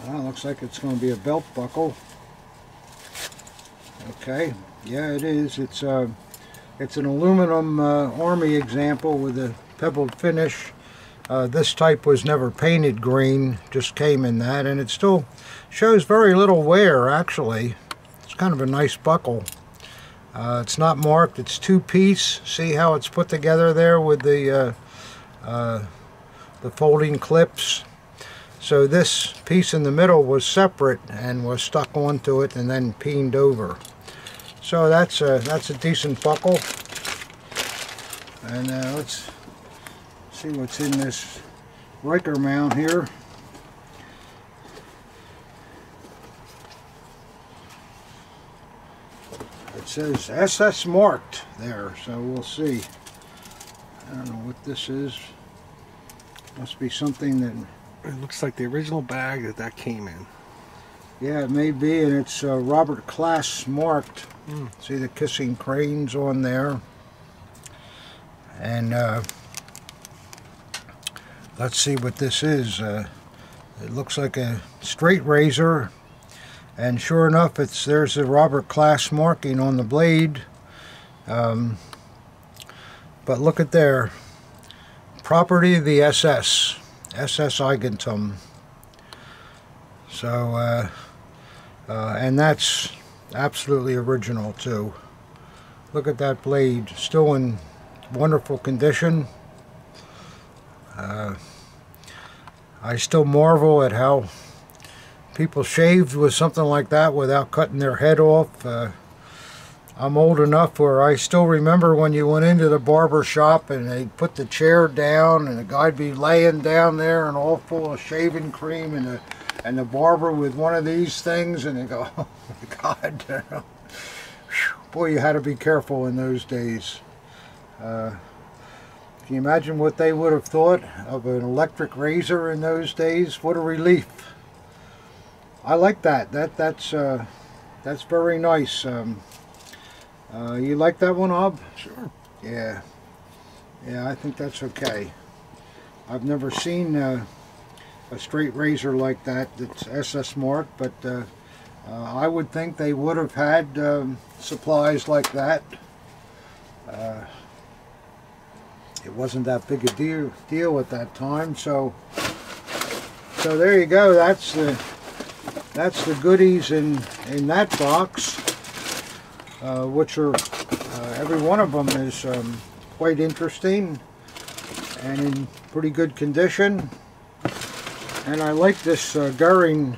Well, looks like it's going to be a belt buckle. Okay. Yeah, it is. It's an aluminum Army example with a pebbled finish. This type was never painted green, just came in that, and it still shows very little wear, actually. It's kind of a nice buckle. It's not marked, it's two-piece. See how it's put together there with the folding clips? So this piece in the middle was separate and was stuck onto it and then peened over. So that's a decent buckle. And let's see what's in this Riker mount here. It says SS marked there, so we'll see. I don't know what this is. Must be something that... It looks like the original bag that came in. Yeah, it may be, and it's Robert Class marked. See the kissing cranes on there. And let's see what this is. It looks like a straight razor, and sure enough, there's a Robert Class marking on the blade. But look at there, property of the SS Eigentum. So, and that's absolutely original too. Look at that blade, still in wonderful condition. I still marvel at how people shaved with something like that without cutting their head off. I'm old enough where I still remember when you went into the barber shop and they put the chair down and the guy'd be laying down there and all full of shaving cream, and the barber with one of these things, and they go, oh my God. Boy, you had to be careful in those days. Can you imagine what they would have thought of an electric razor in those days? What a relief. I like that. That's very nice. You like that one, Ob? Sure. Yeah. Yeah, I think that's okay. I've never seen straight razor like that that's SS marked, but I would think they would have had supplies like that. It wasn't that big a deal at that time, so there you go. That's the goodies in that box, which are every one of them is quite interesting and in pretty good condition. And I like this Goering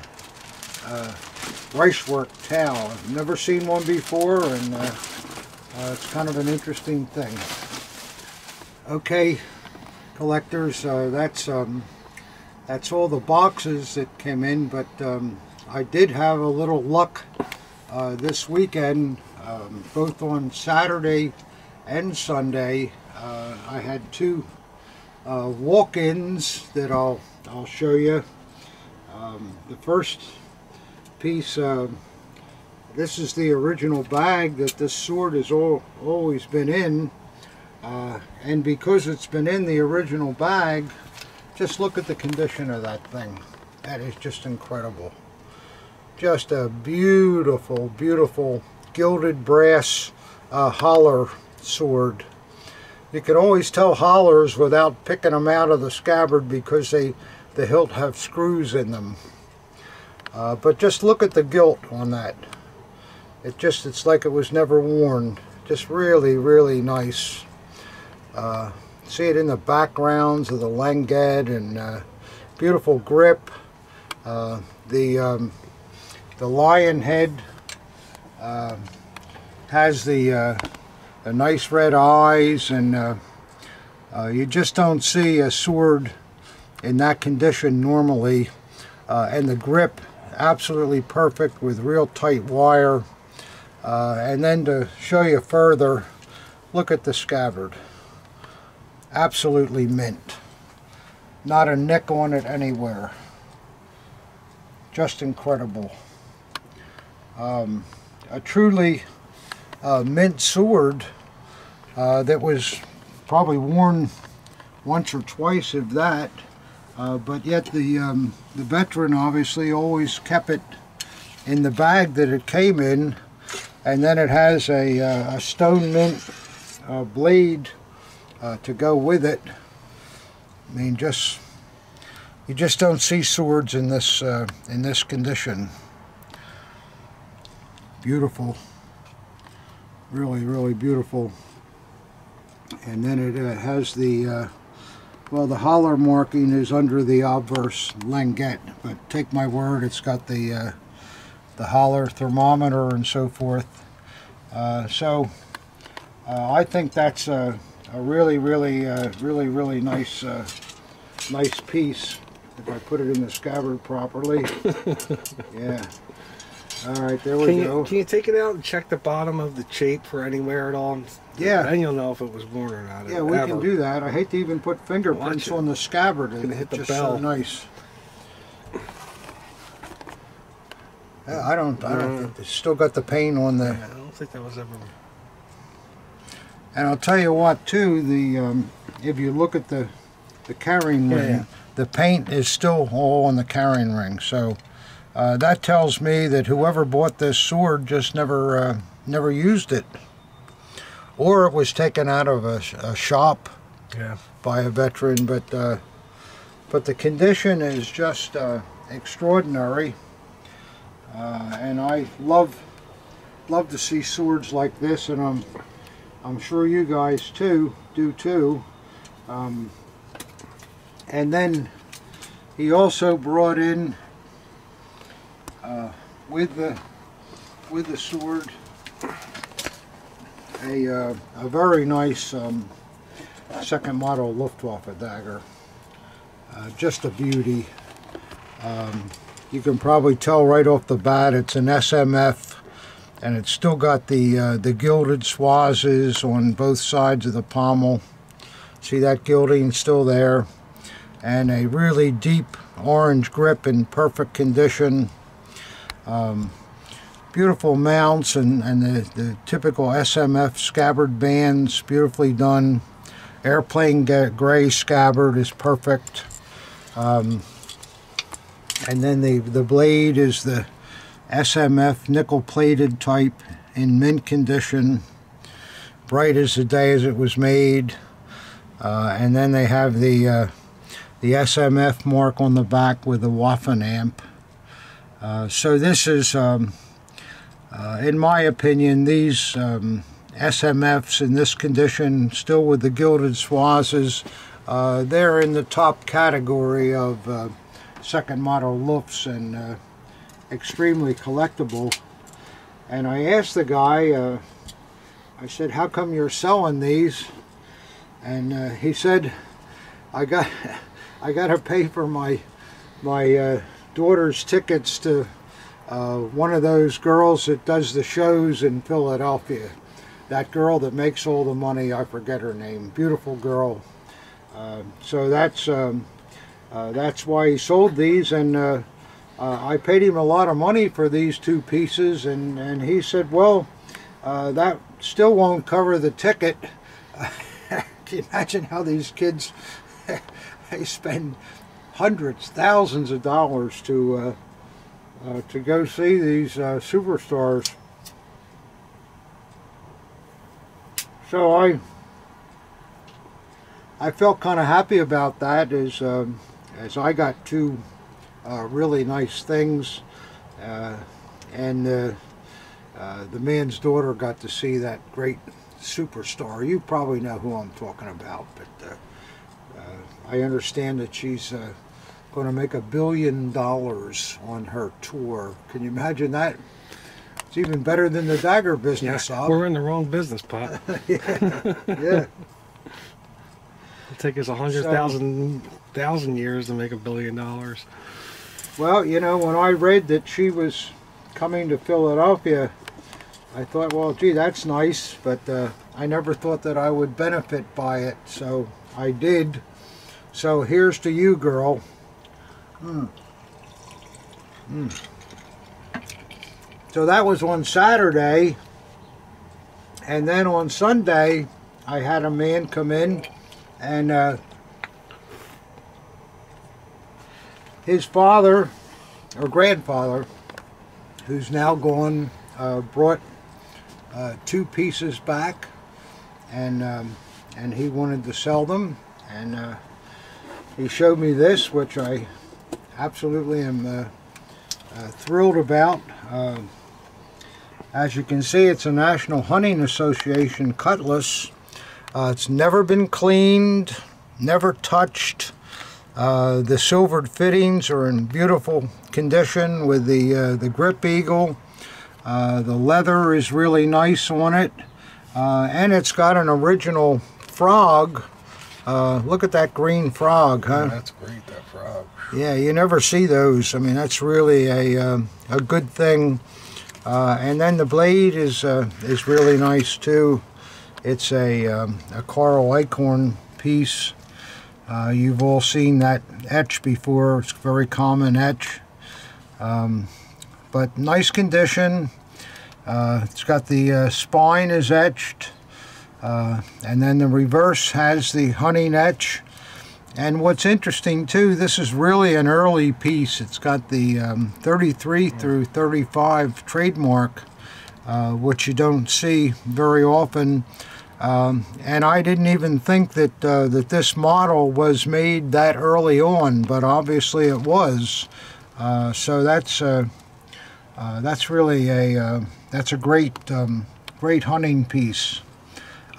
rice work towel. I've never seen one before, and it's kind of an interesting thing. Okay, collectors, that's all the boxes that came in, but I did have a little luck this weekend, both on Saturday and Sunday. I had two walk-ins that I'll show you. The first piece, this is the original bag that this sword has always been in, and because it's been in the original bag, just look at the condition of that thing. That is just incredible. Just a beautiful, beautiful gilded brass holler sword. You can always tell hollers without picking them out of the scabbard because the hilt have screws in them. But just look at the gilt on that. It's like it was never worn. Just really, really nice. See it in the backgrounds of the languette, and beautiful grip. The lion head has the nice red eyes, and you just don't see a sword in that condition normally. And the grip absolutely perfect with real tight wire. And then to show you further, look at the scabbard. Absolutely mint. Not a nick on it anywhere. Just incredible. A truly mint sword that was probably worn once or twice, if that. But yet the veteran obviously always kept it in the bag that it came in, and then it has a stone mint blade to go with it. I mean, you just don't see swords in this condition. Beautiful, really, really beautiful. And then it has the well, the holler marking is under the obverse languette, but take my word, it's got the holler thermometer and so forth. So I think that's a really, really, really nice, nice piece. If I put it in the scabbard properly. Yeah. All right, there we go. Can you take it out and check the bottom of the shape for any wear at all? Yeah. Then you'll know if it was worn or not. Yeah, we can do that. I hate to even put fingerprints on the scabbard. It's gonna hit the just bell. So nice. Yeah, I don't think it's still got the paint on the. I don't think that was ever. And I'll tell you what, too. If you look at the carrying ring, the paint is still all on the carrying ring. So that tells me that whoever bought this sword just never used it, or it was taken out of a shop by a veteran. But the condition is just extraordinary, and I love to see swords like this, and I'm sure you guys do too. And then he also brought in with the sword a very nice second model Luftwaffe dagger. Just a beauty. You can probably tell right off the bat it's an SMF, and it's still got the gilded swazes on both sides of the pommel. See that gilding still there, and a really deep orange grip in perfect condition. Beautiful mounts and the typical SMF scabbard bands, beautifully done. Airplane gray scabbard is perfect. And then the blade is the SMF nickel plated type in mint condition, bright as the day as it was made. And then they have the SMF mark on the back with the Waffen amp. So this is, in my opinion, these SMFs in this condition, still with the gilded swazes, they're in the top category of second model Lufts and extremely collectible. And I asked the guy, I said, how come you're selling these? And he said, I got to pay for my daughter's tickets to one of those girls that does the shows in Philadelphia. That girl that makes all the money, I forget her name. Beautiful girl. So that's why he sold these, and I paid him a lot of money for these two pieces, and he said, well, that still won't cover the ticket. Can you imagine how these kids, they spend hundreds, thousands of dollars to go see these superstars. So I felt kind of happy about that, as I got two really nice things, and the man's daughter got to see that great superstar. You probably know who I'm talking about, but I understand that she's going to make $1 billion on her tour. Can you imagine that? It's even better than the dagger business. Yeah, we're in the wrong business, Pop. Yeah. Yeah. It'll take us 100,000 years to make $1 billion. Well, you know, when I read that she was coming to Philadelphia, I thought, well, gee, that's nice, but I never thought that I would benefit by it, so I did. So here's to you, girl. So that was on Saturday, and then on Sunday, I had a man come in, and his father, or grandfather, who's now gone, brought two pieces back, and he wanted to sell them, and he showed me this, which I absolutely am thrilled about. As you can see, it's a National Hunting Association cutlass. It's never been cleaned, never touched. The silvered fittings are in beautiful condition with the grip eagle. The leather is really nice on it, and it's got an original frog. Look at that green frog, huh? Yeah, that's great, that frog. Yeah, you never see those. I mean, that's really a good thing. And then the blade is really nice too. It's a Carl Eichhorn piece. You've all seen that etch before. It's a very common etch. But nice condition. It's got the spine is etched. And then the reverse has the hunting etch. And what's interesting too, this is really an early piece. It's got the 33 through 35 trademark, which you don't see very often. And I didn't even think that that this model was made that early on, but obviously it was. So that's really a great great hunting piece.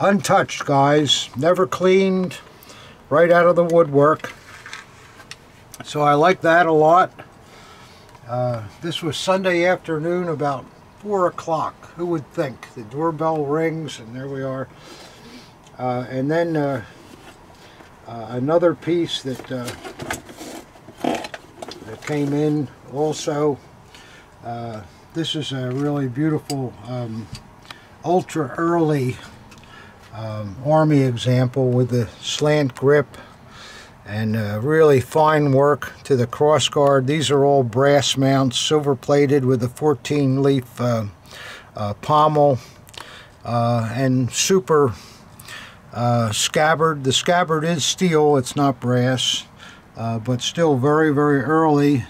Untouched, guys, never cleaned, right out of the woodwork. So I like that a lot. This was Sunday afternoon about 4 o'clock. Who would think? The doorbell rings and there we are. And then another piece that came in also. This is a really beautiful ultra early Army example with the slant grip and really fine work to the crossguard. These are all brass mounts, silver plated with a 14 leaf pommel and super scabbard. The scabbard is steel, it's not brass, but still very, very early.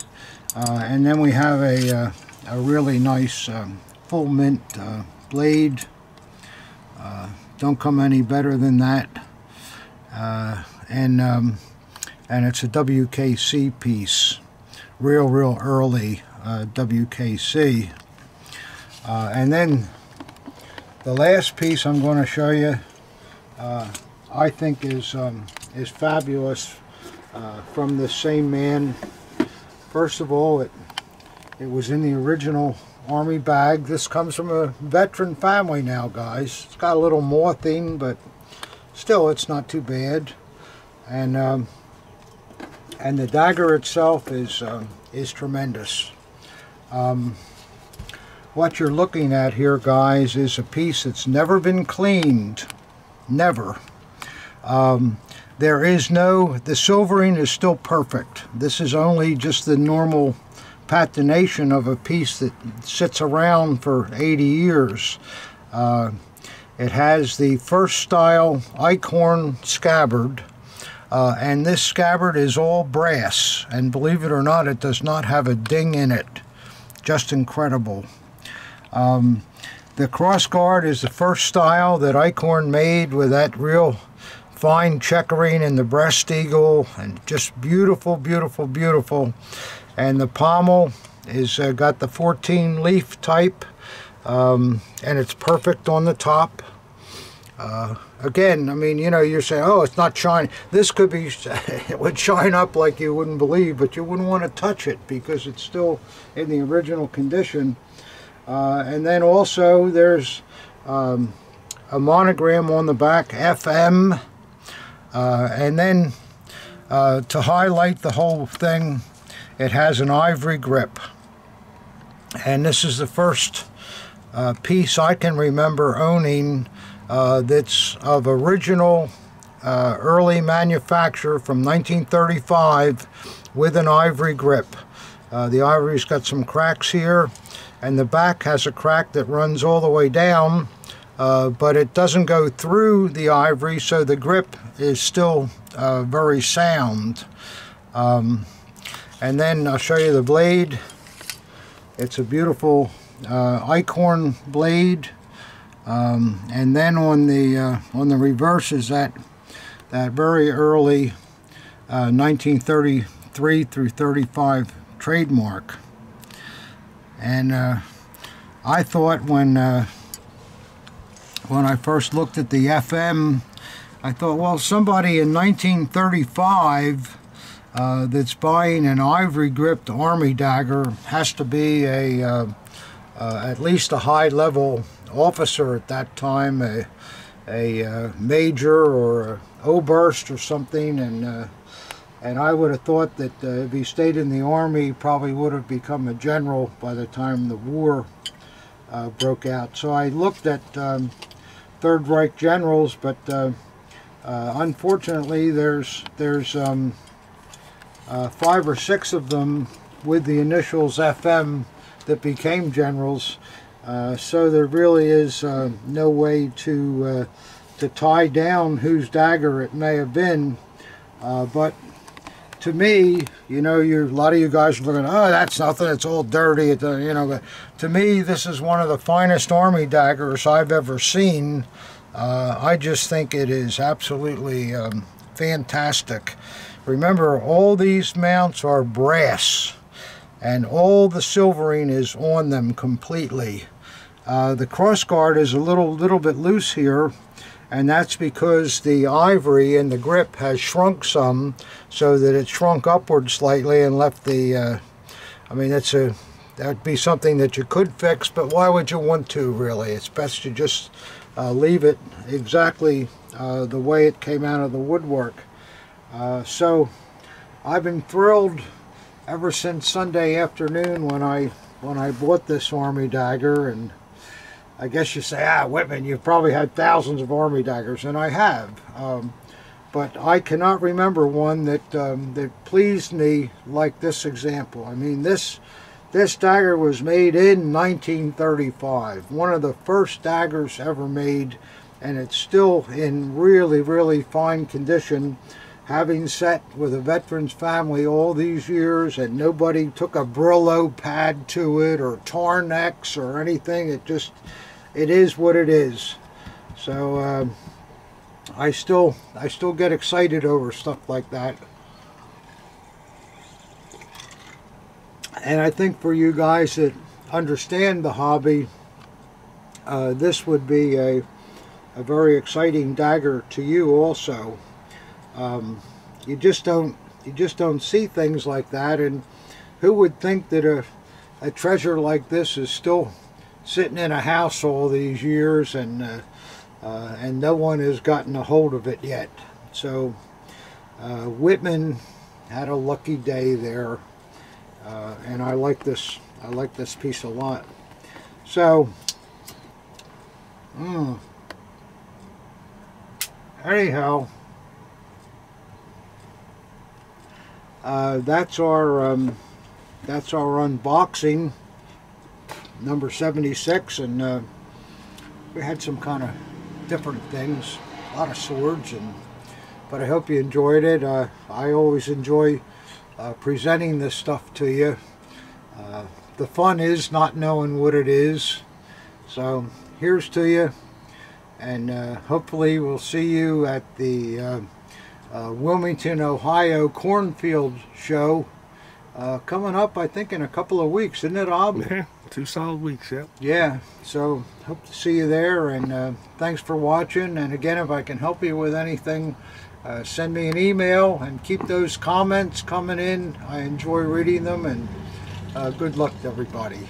And then we have a really nice full mint blade. Don't come any better than that. And it's a WKC piece, real early WKC. And then the last piece I'm going to show you, I think is fabulous, from the same man. First of all, it was in the original Army bag. This comes from a veteran family now, guys. It's got a little mothing, but still, it's not too bad. And the dagger itself is tremendous. What you're looking at here, guys, is a piece that's never been cleaned. Never. The silvering is still perfect. This is only just the normal patination of a piece that sits around for 80 years. It has the first style eichhorn scabbard, and this scabbard is all brass, and believe it or not, it does not have a ding in it. Just incredible. The crossguard is the first style that Eichhorn made, with that real fine checkering in the breast eagle, and just beautiful, beautiful, beautiful. And the pommel is got the 14 leaf type, and it's perfect on the top. Again, I mean, you know, you're saying, oh, it's not shiny. This could be, it would shine up like you wouldn't believe, but you wouldn't want to touch it because it's still in the original condition. And then also there's a monogram on the back, FM, and then to highlight the whole thing, it has an ivory grip. And this is the first piece I can remember owning that's of original early manufacture from 1935 with an ivory grip. The ivory's got some cracks here, and the back has a crack that runs all the way down, but it doesn't go through the ivory, so the grip is still very sound. And then I'll show you the blade. It's a beautiful Eichhorn blade. And then on the reverse is that very early 1933 through 35 trademark. And I thought when I first looked at the FM, I thought, well, somebody in 1935 that's buying an ivory gripped Army dagger has to be at least a high level officer at that time, a major or a Oberst or something, and I would have thought that if he stayed in the Army, he probably would have become a general by the time the war broke out. So I looked at Third Reich generals, but unfortunately there's 5 or 6 of them with the initials FM that became generals. So there really is no way to tie down whose dagger it may have been. But to me, you know, a lot of you guys are looking, oh, that's nothing, it's all dirty, you know. But to me, this is one of the finest Army daggers I've ever seen. I just think it is absolutely fantastic. Remember, all these mounts are brass, and all the silvering is on them completely. The crossguard is a little bit loose here, and that's because the ivory in the grip has shrunk some, so that it shrunk upward slightly and left the, I mean, that'd be something that you could fix, but why would you want to, really? It's best to just leave it exactly the way it came out of the woodwork. So I've been thrilled ever since Sunday afternoon when I bought this Army dagger. And I guess you say, Whitman, you've probably had thousands of Army daggers, and I have. But I cannot remember one that pleased me like this example. I mean, this dagger was made in 1935, one of the first daggers ever made, and it's still in really, really fine condition. having sat with a veteran's family all these years and nobody took a Brillo pad to it or Tornex or anything, it is what it is. So I still get excited over stuff like that. And I think for you guys that understand the hobby, this would be a very exciting dagger to you also. You just don't see things like that, and who would think that a treasure like this is still sitting in a house all these years, and no one has gotten a hold of it yet. So Whitman had a lucky day there, and I like this piece a lot. So anyhow, that's our unboxing, number 76, and we had some kind of different things, a lot of swords, but I hope you enjoyed it. I always enjoy presenting this stuff to you. The fun is not knowing what it is. So here's to you, and hopefully we'll see you at the Wilmington, Ohio Cornfield Show coming up, I think, in a couple of weeks, isn't it, Ob? Yeah, 2 solid weeks, yep. Yeah, so hope to see you there, and thanks for watching. And again, if I can help you with anything, send me an email, and keep those comments coming in. I enjoy reading them, and good luck to everybody.